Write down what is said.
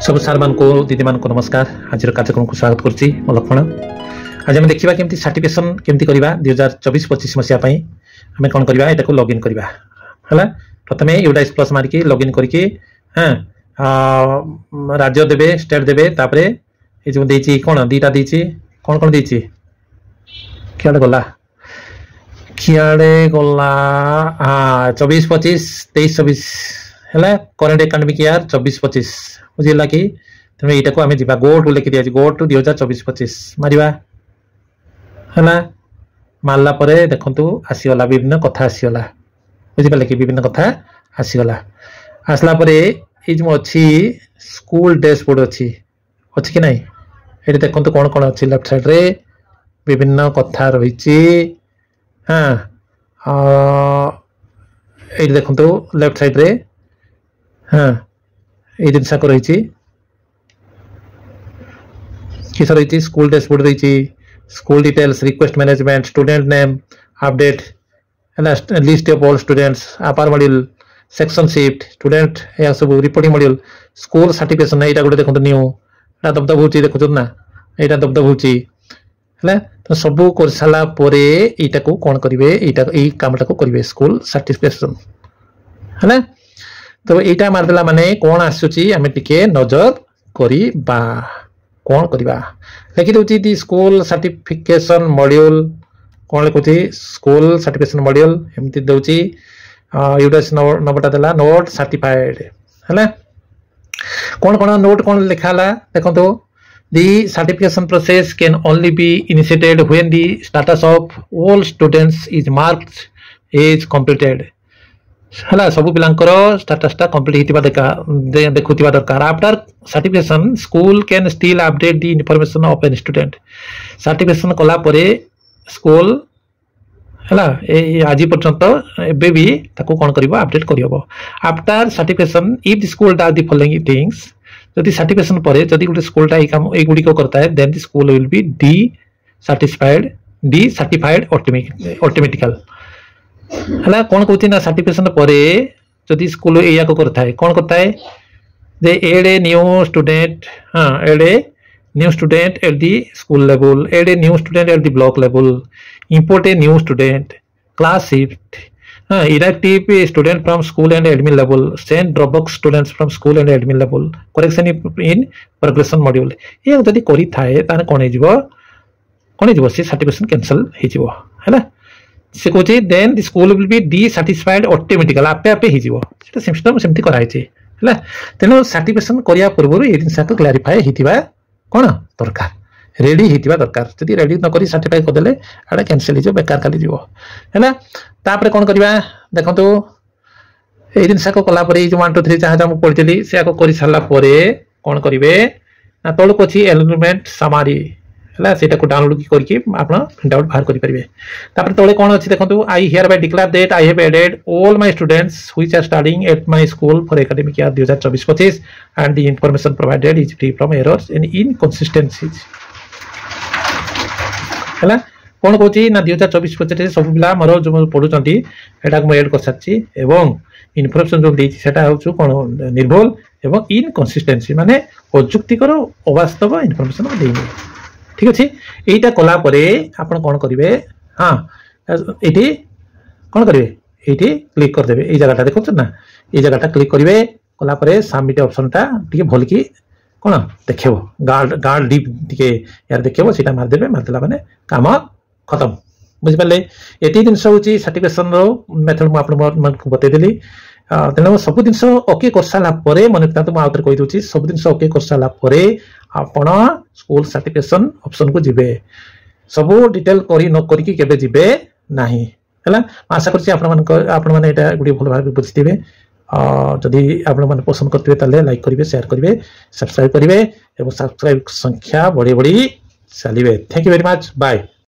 सब सार मान को दीदी मान को नमस्कार। आज कार्यक्रम को स्वागत करुच्ची मो लक्ष्मण। आज आम देखा केमती सर्टिफिकेशन केमती करवा 2024-25 मसीहा आम कौन करवा यहाँ को लॉगिन करवा है। प्रथम यूडाइस प्लस मारिकी लॉगिन करके हाँ राज्य देवे स्टेट देवे तापरे ये जो देची कौन दीटा देची कौन कौन देची क्या गला हाँ 24-25 है करेन्ट एकाडेमिक ईयर 24-25 बुझेगा कि तेनाली यहाँ को आम जा गो टू लिखी दिया गो टू 2024-25 मारिबा है मारला देखु आसीगला विभिन्न कथा आसीगला बुझिपारे कि विभिन्न कथा आसीगला आसला ये जो अच्छी स्कूल डैशबोर्ड अच्छी कि नहीं ये देखो कौन कौन अच्छी लेफ्ट साइड रे विभिन्न कथा रही हाँ ये देखो लेफ्ट साइड रे हाँ ये जिनसाक रही किस रही स्कूल डैशबोर्ड रही school details request management student name update है लिस्ट ऑफ ऑल स्टूडेंट्स अपार मॉड्यूल सेक्शन शिफ्ट स्टूडेंट या सब रिपोर्टिंग मॉड्यूल स्कूल सर्टिफिकेशन यहाँ गोटे देखो न्यू यहाँ दबदब हो देखुच ना यहाँ दबदब हो तो सब कर सारापर यहाँ को कौन करेंगे यही कमटा को करेंगे स्कूल सर्टिफिकेशन है। तो यहाँ मारदेला माने कौन आसूची आम टिके नजर करवा कौन करवा लिखी दूसरी दी स्कूल सर्टिफिकेशन मॉड्यूल कौन लिखुची स्कूल सर्टिफिकेशन मॉड्यूल एमती दूसरी यूडीएस नंबरटा देला नोट सर्टिफाइड है कौन कौन नोट कौन लिखा देखो तो the certification process can only be initiated when the status of all students is marked as completed है सब पिलांकर स्टेटसटा कंप्लीट होता देखुवा दरकार। After certification school can still update the information of an student certification कला परे स्कूल है आज पर्यंत एबे भी ताको कौन करिवो अपडेट करिवो। After certification if the school does the following things जदि सर्टिफिकेशन परे जदि गोटे स्कूलटा ए काम ए गुडी को करता है then the school will be decertified automatically है कौन कहते ना सर्टिफिकेशन पर जदि स्कूल या को करता है कौन करता है जे एड ए न्यू स्टूडेंट हाँ add a new student at the school level add a new student at the block level import a new student class shift हाँ inactive student from school and admin level send dropbox students from school and admin level correction in progression module ये जदि करि थाए ताने कौन हो से certification cancel है से कहे then the school will be dissatisfied automatically आपे आपे हो सिस्टम सेमती कराई है तेणु सर्टिफिकेशन करने पूर्व ये जिन क्लारिफाई होता कौन दरकार रेडी होता दरकार जब रेडी नक सर्टिफाई करदे आड़े कैंसल हो बेकार खाली है तापर कौन करवा देखो तो ये जिनसा कलापर जो 1 2 3 जहाँ पढ़ी से कर सारापर कौन करेंगे ना तौक अच्छी एलिमेंट सामारी है से डाउनलोड करके आप प्रिंट आउट बाहर करेंगे। तापर तले कौन अच्छी देखो I hereby declare that I have added all my students which are studying at my school for academic year 2024-25 and the information provided is free from errors and inconsistencies है कौन कहूँ ना 2024-25 सब पिला मोर जो पढ़ुंट यहाँ मुझे एड कर सारी एवं इनफर्मेशन जो देटा हूँ कौन निर्भुल एवं इनकंसिस्टेंसी माने अजुक्तिकर अवास्तव इनफर्मेशन देनी ठीक अच्छे यहीटा कलापर आप कौन करेंगे हाँ ये कौन करेंगे ये क्लिक करदे ये जगह देखो ना ये जगह क्लिक करेंगे कलापर सबमिट ऑप्शनटा टी भल की कौन देखेब गार्ड टी यार देखेब से मारदे मारदेला मैंने काम खत्म बुझिपारे ये जिनस हूँ सर्टिफिकेशन मेथड मुझे बतईदेली तेणु सब जिन ओके कर सारापर मन तो मुझे कहीदे सब जिन ओके कर सारापर आपण स्कूल सर्टिफिकेशन ऑप्शन को जीवे सब डिटेल करके जीवे ना है आशा कर गोटे भल भाव बुझे जदि आप पसंद करते लाइक करेंगे शेयर करेंगे सब्सक्राइब करेंगे और सब्सक्राइब संख्या बढ़ी बढ़ी चलिए। Thank you very much bye.